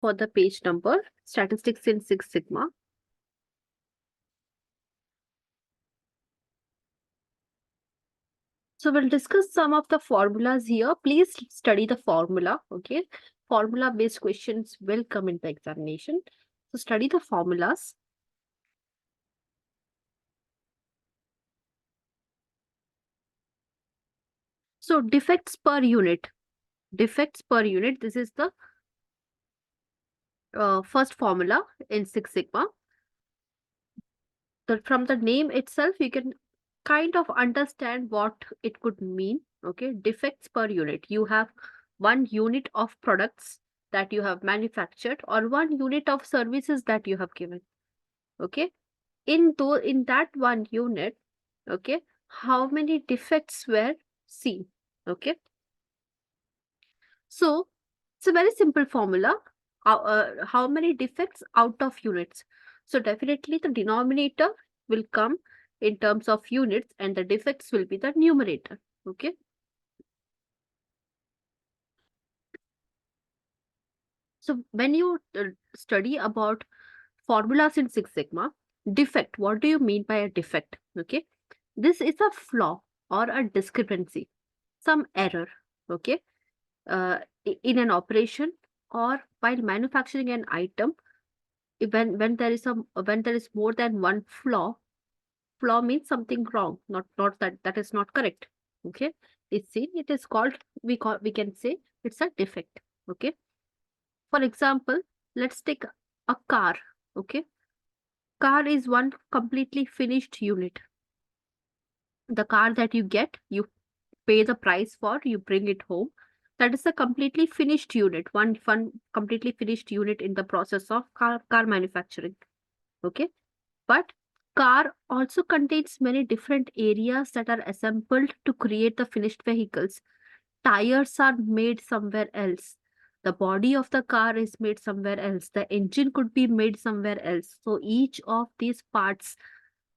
for the page number, Statistics in Six Sigma. So we'll discuss some of the formulas here. Please study the formula, okay? Formula-based questions will come in the examination. So study the formulas. So defects per unit. Defects per unit, this is the first formula in Six Sigma. From the name itself, you can kind of understand what it could mean. Okay, defects per unit. You have one unit of products that you have manufactured or one unit of services that you have given. Okay, in that one unit, okay, how many defects were seen? Okay, so it's a very simple formula. How many defects out of units? So definitely the denominator will come in terms of units and the defects will be the numerator. Okay. So when you study about formulas in Six Sigma, defect, what do you mean by a defect? Okay. This is a flaw or a discrepancy, some error. Okay. In an operation or while manufacturing an item, when there is more than one flaw means something wrong, not that is not correct. Okay, it's seen, it is called, we can say it's a defect. Okay, for example, let's take a car. Okay, car is one completely finished unit. The car that you get, you pay the price for, you bring it home, that is a completely finished unit, one completely finished unit in the process of car manufacturing. Okay, but car also contains many different areas that are assembled to create the finished vehicles. Tires are made somewhere else. The body of the car is made somewhere else. The engine could be made somewhere else. So each of these parts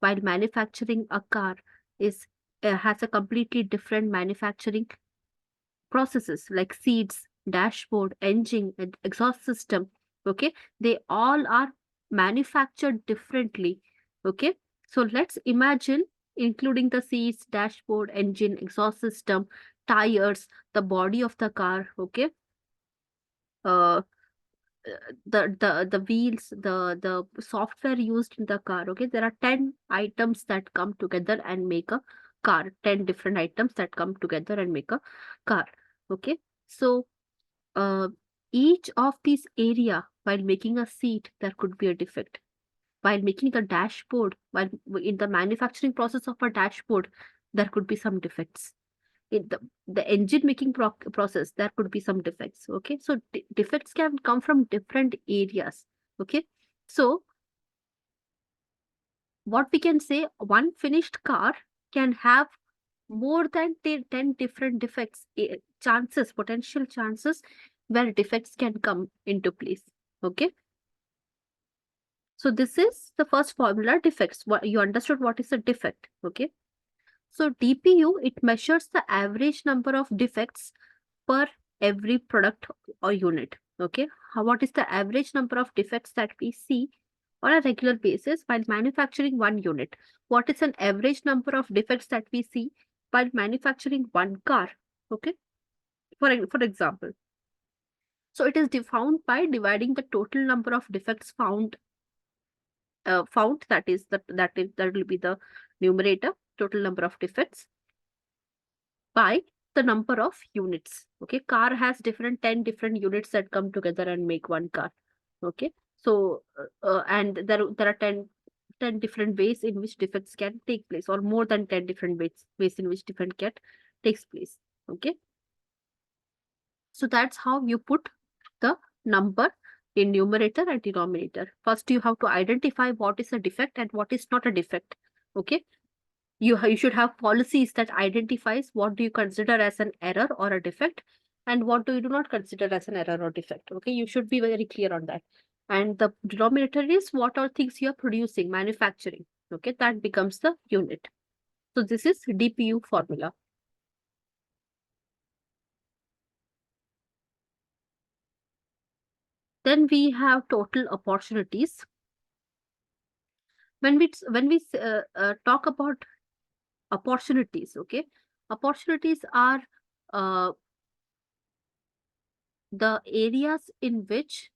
while manufacturing a car is has a completely different manufacturing processes, like seats, dashboard, engine, and exhaust system. Okay, they all are manufactured differently. Okay, so let's imagine including the seats, dashboard, engine, exhaust system, tires, the body of the car. Okay, uh the wheels, the software used in the car. Okay, there are 10 items that come together and make a car. 10 different items that come together and make a car. Okay, so uh, each of these area, while making a seat, there could be a defect. While making the dashboard, while in the manufacturing process of a dashboard, there could be some defects. In the engine making process, there could be some defects. Okay, so defects can come from different areas. Okay, so what we can say, one finished car can have more than 10 different defects, chances, potential chances where defects can come into place. Okay, so this is the first formula, defects. What you understood, what is a defect? Okay, so DPU, it measures the average number of defects per every product or unit. Okay, what is the average number of defects that we see on a regular basis while manufacturing one unit? What is an average number of defects that we see while manufacturing one car? Okay, for example, so it is found by dividing the total number of defects found, that will be the numerator, total number of defects, by the number of units. Okay, car has 10 different units that come together and make one car. Okay, so and there are 10 different ways in which defects can take place, or more than 10 different ways in which defect takes place. Okay, so that's how you put the number in numerator and denominator. First, you have to identify what is a defect and what is not a defect. Okay, you should have policies that identifies what do you consider as an error or a defect and what do you do not consider as an error or defect. Okay, you should be very clear on that. And the denominator is what are things you are producing, manufacturing. Okay, that becomes the unit. So this is DPU formula. Then we have total opportunities. When we talk about opportunities, okay, opportunities are uh, the areas in which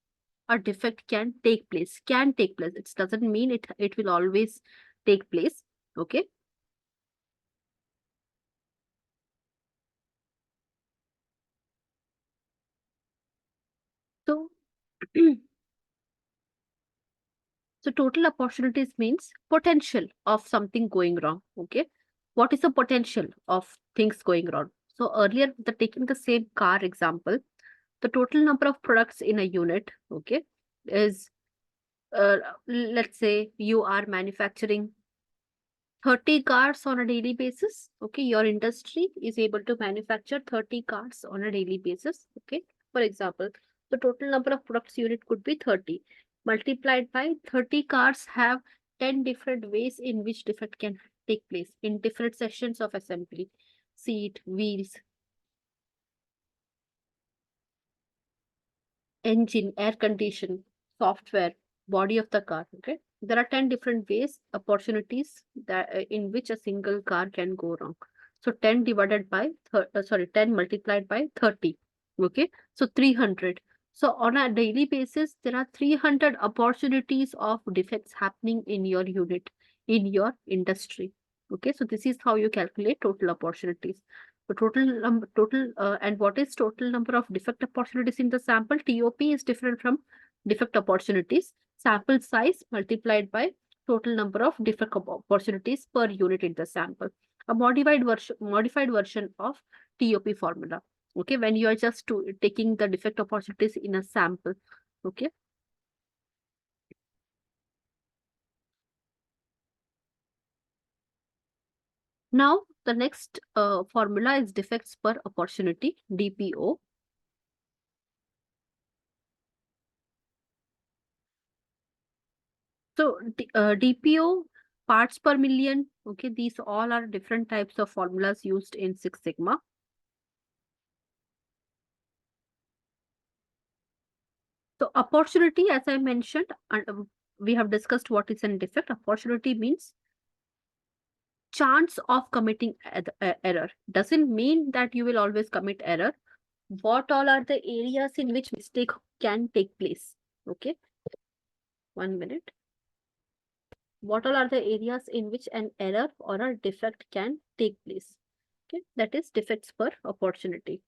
a defect can take place. It doesn't mean it will always take place. Okay. So so total opportunities means potential of something going wrong. Okay. What is the potential of things going wrong? So earlier, taking the same car example, the total number of products in a unit, okay, is, let's say you are manufacturing 30 cars on a daily basis. Okay, your industry is able to manufacture 30 cars on a daily basis. Okay, for example, the total number of products unit could be 30 multiplied by 30 cars have 10 different ways in which defect can take place in different sections of assembly: seat, wheels, engine, air condition, software, body of the car. Okay, there are 10 different ways, opportunities that in which a single car can go wrong. So 10 divided by 10 multiplied by 30. Okay, so 300. So on a daily basis, there are 300 opportunities of defects happening in your unit, in your industry. Okay, so this is how you calculate total opportunities. The and what is total number of defect opportunities in the sample? TOP is different from defect opportunities. Sample size multiplied by total number of defect opportunities per unit in the sample. A modified version of TOP formula. Okay, when you are just taking the defect opportunities in a sample. Okay. Now the next formula is defects per opportunity, DPO. So DPO, parts per million. Okay, these all are different types of formulas used in Six Sigma. So opportunity, as I mentioned, and we have discussed what is an defect. Opportunity means chance of committing error. Doesn't mean that you will always commit error. What all are the areas in which mistake can take place? Okay, 1 minute. What all are the areas in which an error or a defect can take place? Okay, that is defects per opportunity.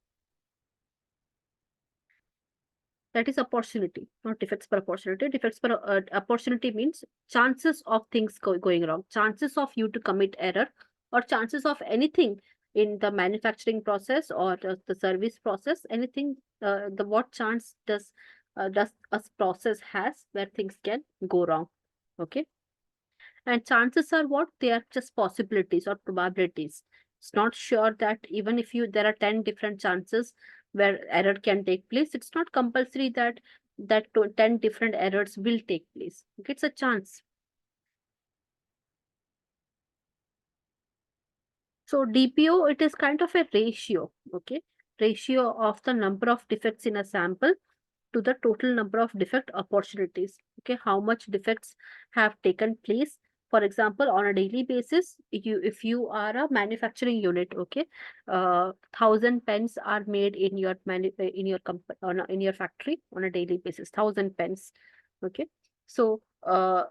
That is opportunity, not defects per opportunity. Defects per opportunity means chances of things going wrong, chances of you to commit error, or chances of anything in the manufacturing process or the service process. Anything, the what chance does a process has where things can go wrong. Okay, and chances are what? They are just possibilities or probabilities. It's not sure that even if you there are 10 different chances where error can take place, it's not compulsory that 10 different errors will take place. Okay, it's a chance. So DPO, it is kind of a ratio. Okay, ratio of the number of defects in a sample to the total number of defect opportunities. Okay, how much defects have taken place? For example, on a daily basis, if you are a manufacturing unit, okay, 1,000 pens are made in your in your factory on a daily basis. 1,000 pens. Okay, so the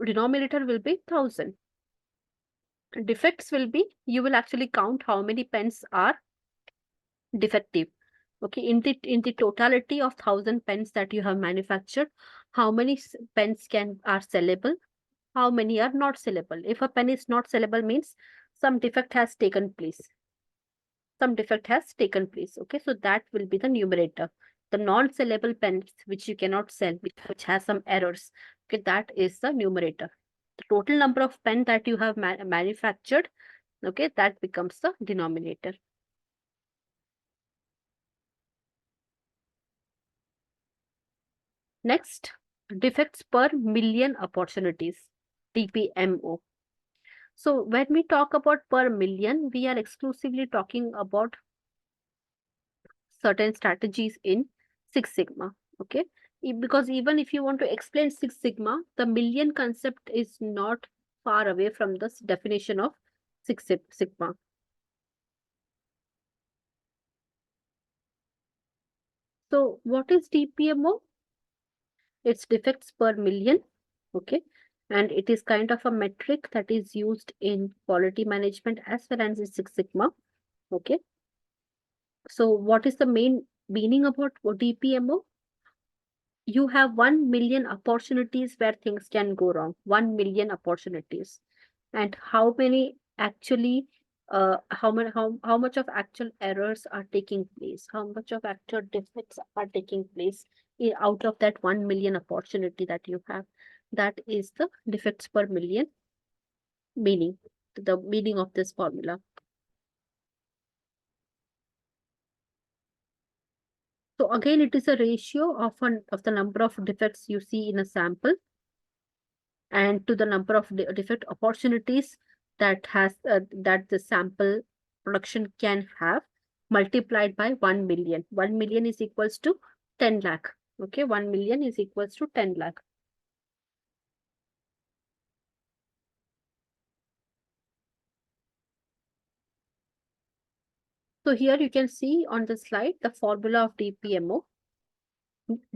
denominator will be 1,000. Defects will be, you will actually count how many pens are defective. Okay, in the totality of 1,000 pens that you have manufactured, how many pens are sellable, how many are not sellable? If a pen is not sellable, means some defect has taken place. Some defect has taken place. Okay, so that will be the numerator. The non-sellable pens which you cannot sell, which has some errors. Okay, that is the numerator. The total number of pen that you have manufactured, okay, that becomes the denominator. Next, defects per million opportunities, DPMO. So when we talk about per million, we are exclusively talking about certain strategies in Six Sigma. Okay. Because even if you want to explain Six Sigma, the million concept is not far away from the definition of Sigma. So what is DPMO? It's defects per million. Okay. And it is kind of a metric that is used in quality management as well as in Six Sigma. Okay. So what is the main meaning about DPMO? You have 1 million opportunities where things can go wrong. 1 million opportunities. And how many actually, how much of actual errors are taking place? How much of actual defects are taking place out of that 1 million opportunity that you have? That is the defects per million meaning, the meaning of this formula. So again, it is a ratio of the number of defects you see in a sample and to the number of defect opportunities that the sample production can have, multiplied by 1 million. 1 million is equals to 10 lakh. Okay, 1 million is equals to 10 lakh. So here you can see on the slide the formula of DPMO.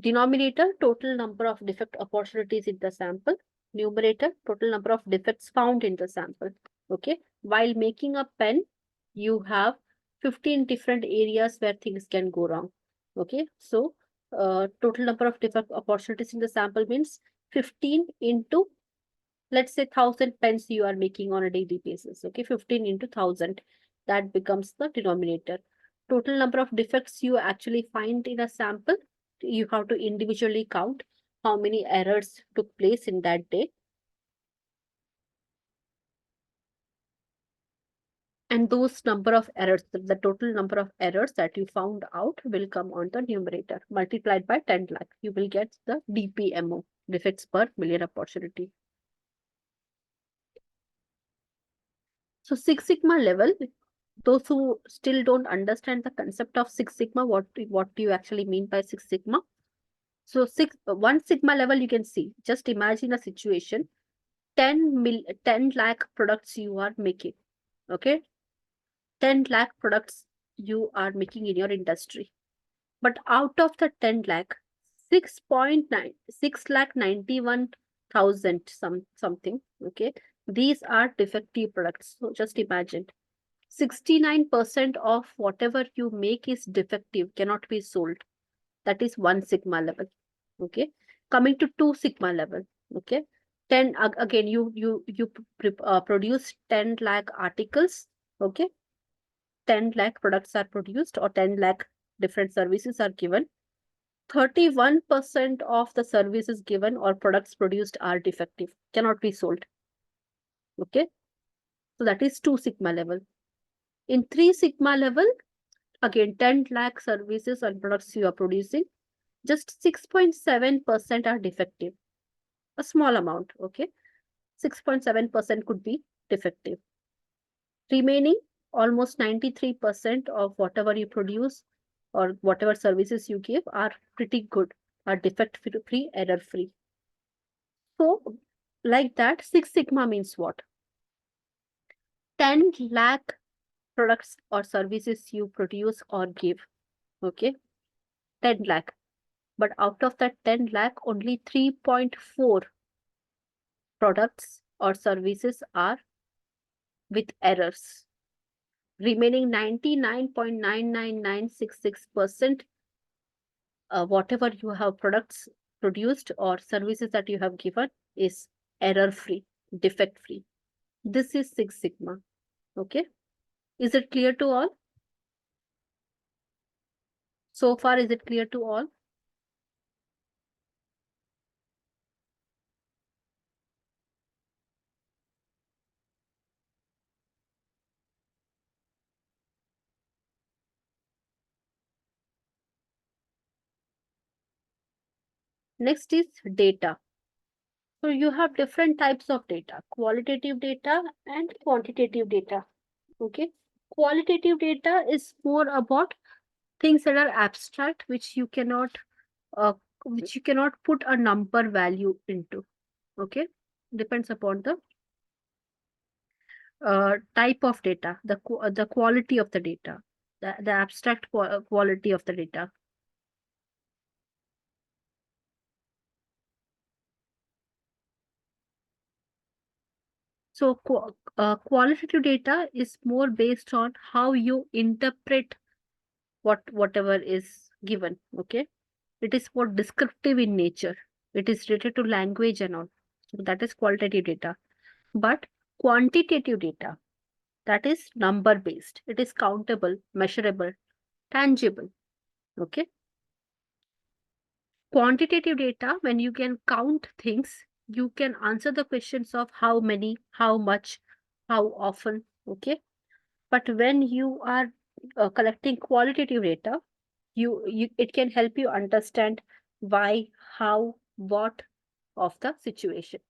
Denominator, total number of defect opportunities in the sample. Numerator, total number of defects found in the sample. Okay. While making a pen, you have 15 different areas where things can go wrong. Okay. So, total number of defect opportunities in the sample means 15 into, let's say, 1,000 pens you are making on a daily basis. Okay. 15 into 1,000. That becomes the denominator. Total number of defects you actually find in a sample, you have to individually count how many errors took place in that day. And those number of errors, the total number of errors that you found out will come on the numerator multiplied by 10 lakh. You will get the DPMO, defects per million opportunity. So Six Sigma level, those who still don't understand the concept of Six Sigma, what do you actually mean by Six Sigma? So 1 Sigma level, you can see, just imagine a situation, 10 lakh products you are making. Okay. 10 lakh products you are making in your industry. But out of the 10 lakh, 6.9, 6 lakh 91,000 something. Okay. These are defective products. So just imagine 69% of whatever you make is defective, cannot be sold. That is 1 Sigma level. Okay. Coming to 2 Sigma level. Okay. 10 again, you produce 10 lakh articles. Okay. 10 lakh products are produced or 10 lakh different services are given. 31% of the services given or products produced are defective, cannot be sold. Okay. So that is 2 Sigma level. In 3 Sigma level, again 10 lakh services and products you are producing, just 6.7% are defective. A small amount. Okay. 6.7% could be defective. Remaining almost 93% of whatever you produce or whatever services you give are pretty good, are defect free, error free. So, like that, Six Sigma means what? 10 lakh products or services you produce or give. Okay, 10 lakh. But out of that 10 lakh, only 3.4 products or services are with errors. Remaining 99.99966%, whatever you have products produced or services that you have given is error free, defect free. This is Six Sigma. Okay. Is it clear to all? So far, is it clear to all? Next is data. So you have different types of data, qualitative data and quantitative data. Okay. Qualitative data is more about things that are abstract, which you cannot which you cannot put a number value into. Okay, depends upon the type of data, the quality of the data, the abstract quality of the data. So qualitative data is more based on how you interpret whatever is given. Okay, it is more descriptive in nature. It is related to language and all. So that is qualitative data. But quantitative data, that is number based. It is countable, measurable, tangible. Okay. Quantitative data, when you can count things, you can answer the questions of how many, how much, how often. Okay. But when you are collecting qualitative data, you it can help you understand why, how, what of the situation.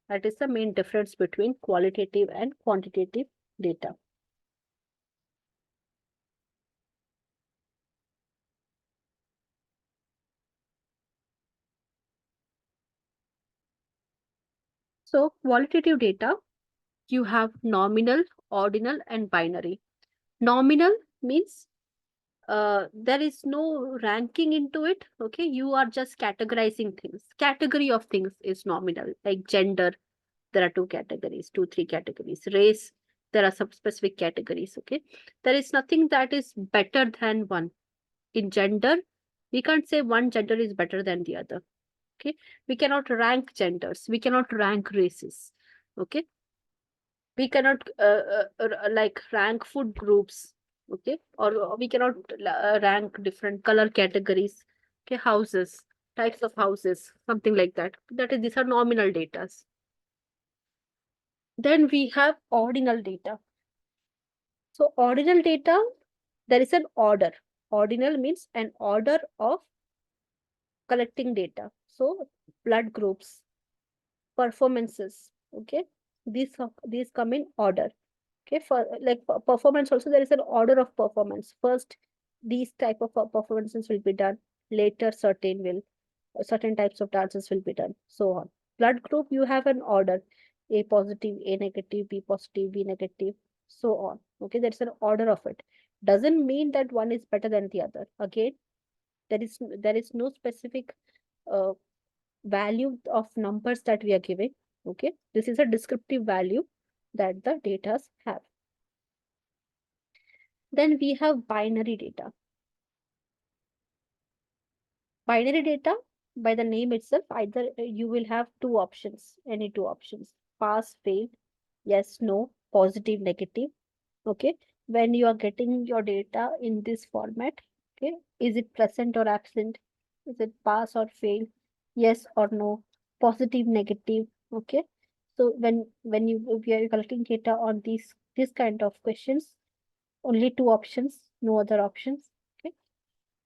That is the main difference between qualitative and quantitative data. So qualitative data, you have nominal, ordinal, and binary. Nominal means there is no ranking into it. Okay, you are just categorizing things. Category of things is nominal, like gender. There are two categories, two, three categories. Race, there are some specific categories. Okay, there is nothing that is better than one. In gender, we can't say one gender is better than the other. Okay, we cannot rank genders, we cannot rank races. Okay, we cannot like rank food groups. Okay, or we cannot rank different color categories. Okay, houses, types of houses, something like that. That is, these are nominal data. Then we have ordinal data. So ordinal data, there is an order. Ordinal means an order of collecting data. So blood groups, performances. Okay, these come in order. Okay, for like performance also, there is an order of performance. First, these type of performances will be done. Later, certain types of dances will be done. So on. Blood group, you have an order: A positive, A negative, B positive, B negative, so on. Okay, there's an order of it. Doesn't mean that one is better than the other. Again, there is no specific uh, value of numbers that we are giving. Okay, this is a descriptive value that the data have. Then we have binary data. Binary data, by the name itself, either you will have two options, any two options: pass, fail, yes, no, positive, negative. Okay, when you are getting your data in this format, okay, is it present or absent? Is it pass or fail? Yes or no? Positive, negative. Okay, so when we are collecting data on these this kind of questions, only two options, no other options. Okay,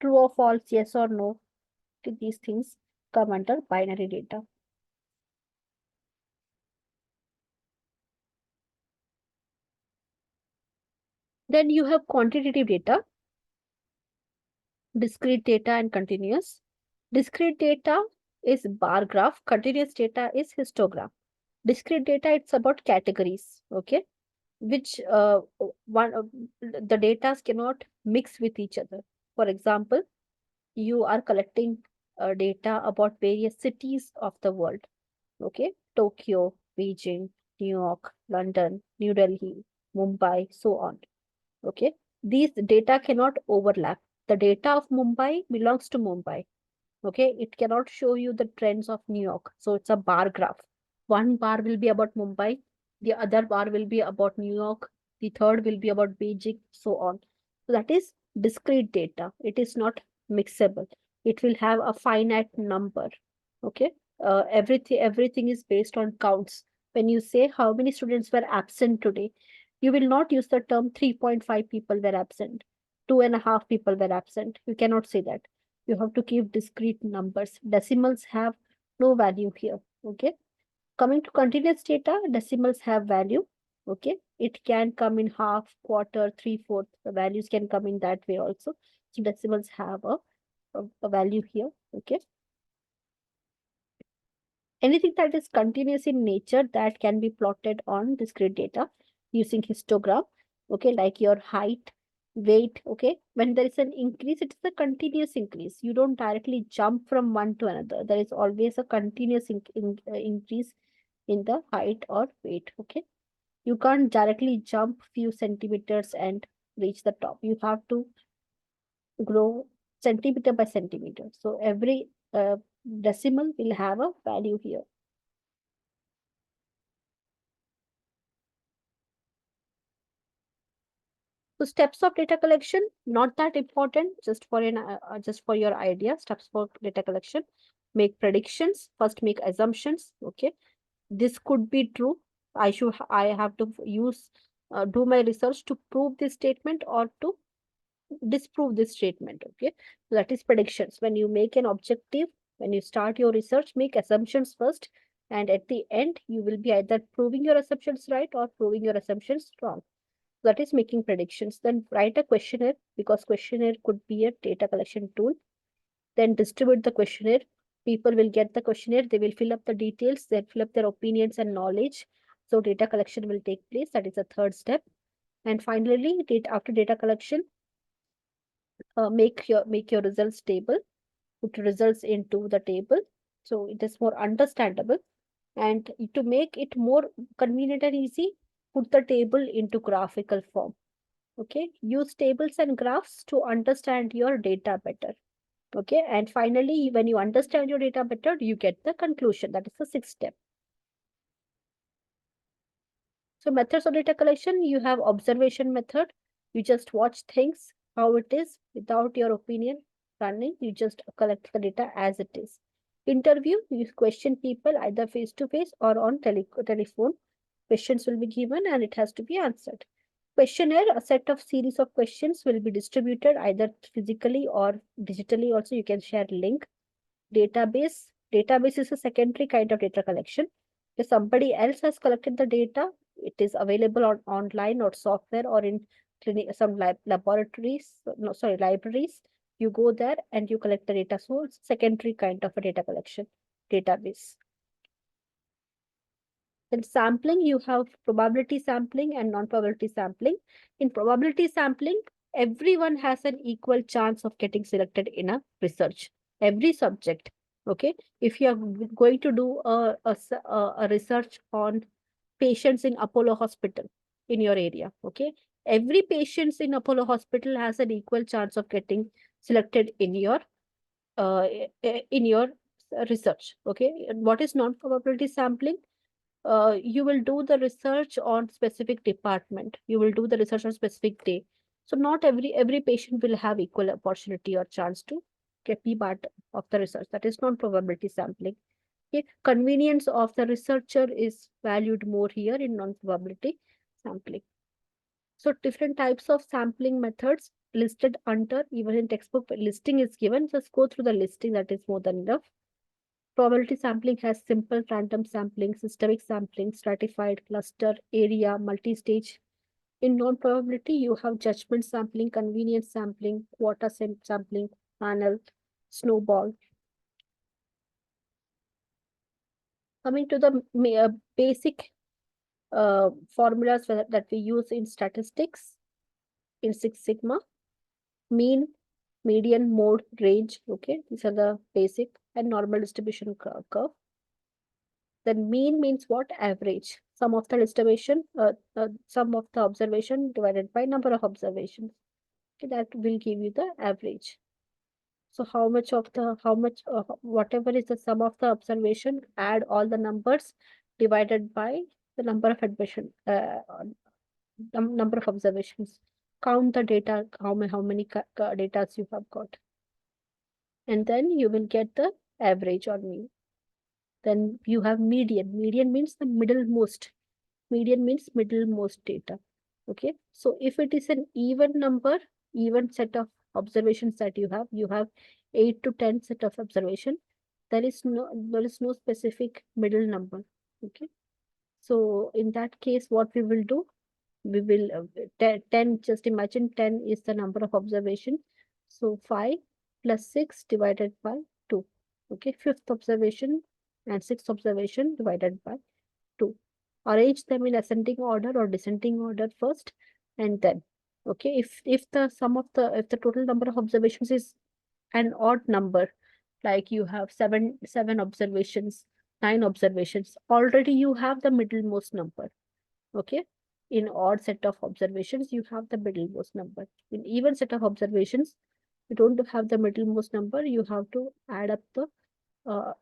true or false, yes or no. Okay, these things come under binary data. Then you have quantitative data, discrete data, and continuous. Discrete data is bar graph, continuous data is histogram. Discrete data, it's about categories, okay, which one the data cannot mix with each other. For example, you are collecting data about various cities of the world, okay, Tokyo, Beijing, New York, London, New Delhi, Mumbai, so on. Okay, these data cannot overlap. The data of Mumbai belongs to Mumbai. Okay, it cannot show you the trends of New York. So it's a bar graph. One bar will be about Mumbai, the other bar will be about New York, the third will be about Beijing, so on. So that is discrete data. It is not mixable. It will have a finite number. Okay, everything is based on counts. When you say how many students were absent today, you will not use the term 3.5 people were absent, 2.5 people were absent. You cannot say that. You have to keep discrete numbers. Decimals have no value here. Okay. Coming to continuous data, decimals have value. Okay. It can come in half, quarter, three-fourth. The values can come in that way also. So decimals have a value here. Okay. Anything that is continuous in nature that can be plotted on discrete data using histogram, okay, like your height, weight, okay. When there is an increase, it is a continuous increase. You don't directly jump from one to another. There is always a continuous increase in the height or weight, okay. You can't directly jump few centimeters and reach the top. You have to grow centimeter by centimeter. So every decimal will have a value here. So steps of data collection, not that important, just for your idea. Steps for data collection: make predictions. First, make assumptions. Okay, this could be true. I have to use do my research to prove this statement or to disprove this statement. Okay, so that is predictions. When you make an objective, when you start your research, make assumptions first, and at the end, you will be either proving your assumptions right or proving your assumptions wrong. That is making predictions. Then write a questionnaire, because questionnaire could be a data collection tool. Then distribute the questionnaire. People will get the questionnaire, they will fill up the details, they'll fill up their opinions and knowledge. So data collection will take place. That is the third step. And finally, after data collection, make your results table. Put results into the table so it is more understandable. And to make it more convenient and easy, put the table into graphical form. Okay, use tables and graphs to understand your data better. Okay, and finally, when you understand your data better, you get the conclusion. That is the sixth step. So methods of data collection, you have observation method. You just watch things, how it is, without your opinion running. You just collect the data as it is. Interview, you question people either face to face or on telephone. Questions will be given and it has to be answered. Questionnaire, a set of series of questions will be distributed either physically or digitally. Also, you can share link. Database is a secondary kind of data collection. If somebody else has collected the data, it is available on online or software or in some laboratories, no, sorry, libraries. You go there and you collect the data. So it's secondary kind of a data collection database. Then sampling, you have probability sampling and non-probability sampling. In probability sampling, everyone has an equal chance of getting selected in a research. Every subject. Okay. If you are going to do a research on patients in Apollo Hospital in your area, okay, every patient in Apollo Hospital has an equal chance of getting selected uh, in your research. Okay. And what is non-probability sampling? You will do the research on specific department. You will do the research on specific day. So not every patient will have equal opportunity or chance to get be part of the research. That is non-probability sampling. Okay. Convenience of the researcher is valued more here in non-probability sampling. So different types of sampling methods listed under, even in textbook listing is given. Just go through the listing, that is more than enough. Probability sampling has simple random sampling, systemic sampling, stratified, cluster, area, multi-stage. In non-probability, you have judgment sampling, convenience sampling, quota sampling, panel, snowball. Coming to the basic formulas that we use in statistics in Six Sigma: mean, median, mode, range. Okay, these are the basic, and normal distribution curve. Then mean means what? Average. Sum of the distribution, sum of the observation divided by number of observations. Okay, that will give you the average. So whatever is the sum of the observation, add all the numbers divided by the number of number of observations. Count the data, how many data you have got. And then you will get the average or mean. Then you have median. Median means the middlemost. Median means middlemost data. Okay. So if it is an even number, even set of observations that you have 8 to 10 set of observation, there is no specific middle number. Okay. So in that case, what we will do, we will 10, just imagine 10 is the number of observation. So 5 plus 6 divided by 2. Okay, fifth observation and sixth observation divided by 2. Arrange them in ascending order or descending order first, and then, okay, if the sum of the if the total number of observations is an odd number, like you have seven observations, 9 observations, already you have the middlemost number. Okay, in odd set of observations you have the middlemost number. In even set of observations you don't have the middlemost number, you have to add up the uh,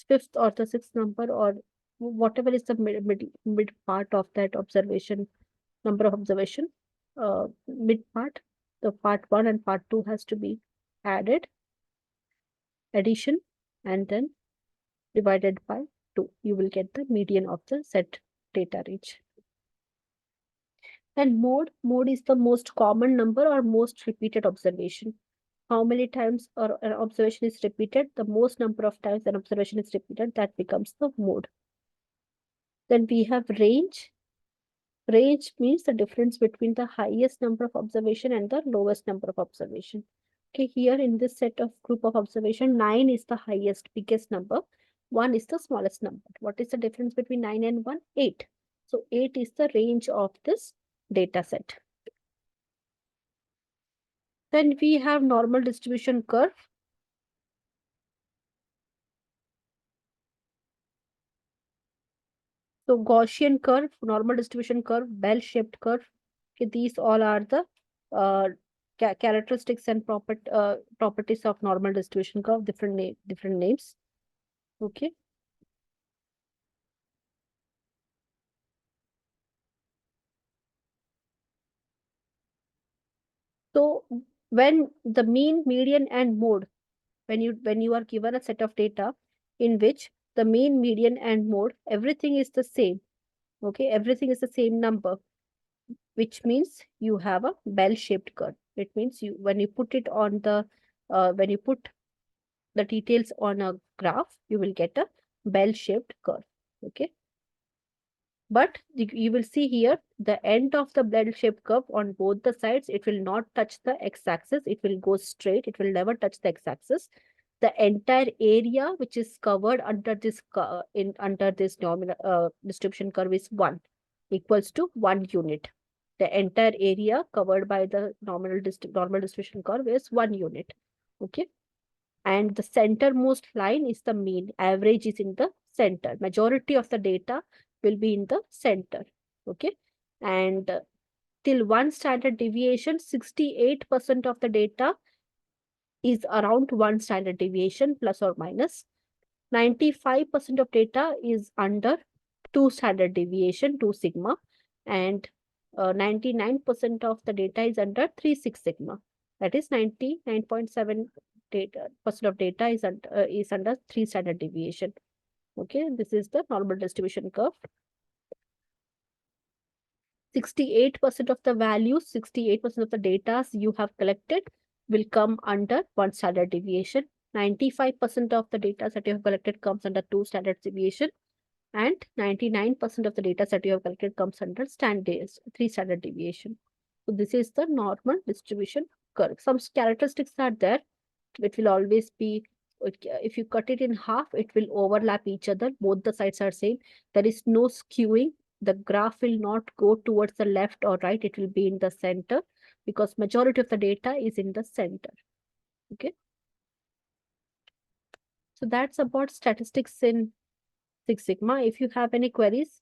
fifth or the sixth number, or whatever is the mid part of that observation, number of observation, mid part, the part 1 and part 2 has to be added, addition, and then divided by 2. You will get the median of the set data range. And mode is the most common number or most repeated observation. How many times or an observation is repeated, the most number of times an observation is repeated, that becomes the mode. Then we have range. Range means the difference between the highest number of observation and the lowest number of observation. Okay, here in this set of group of observation, 9 is the highest, biggest number. 1 is the smallest number. What is the difference between 9 and 1? 8. So 8 is the range of this data set. Then we have normal distribution curve. So Gaussian curve, normal distribution curve, bell-shaped curve. Okay, these all are the characteristics and properties of normal distribution curve, different names. Okay. So when the mean, median, and mode, when you are given a set of data in which the mean, median, and mode, everything is the same. Okay, everything is the same number, which means you have a bell-shaped curve. It means when you put it on the when you put the details on a graph, you will get a bell-shaped curve. Okay. But you will see here the end of the bell-shaped curve on both the sides, it will not touch the x-axis. It will go straight. It will never touch the x-axis. The entire area which is covered under this nominal distribution curve is 1, equals to 1 unit. The entire area covered by the normal distribution curve is 1 unit. Okay. And the centermost line is the mean. Average is in the center. Majority of the data will be in the center. Okay. And till 1 standard deviation, 68% of the data is around 1 standard deviation plus or minus. 95% of data is under 2 standard deviation, 2 sigma, and 99% of the data is under 3/6 sigma. That is 99.7% of data is under 3 standard deviation. Okay, this is the normal distribution curve. 68% of the values, 68% of the data you have collected will come under 1 standard deviation. 95% of the data that you have collected comes under 2 standard deviation, and 99% of the data set you have collected comes under 3 standard deviation. So this is the normal distribution curve. Some characteristics are there. It will always be, if you cut it in half, it will overlap each other. Both the sides are same. There is no skewing. The graph will not go towards the left or right. It will be in the center because majority of the data is in the center. Okay. So that's about statistics in Six Sigma. If you have any queries,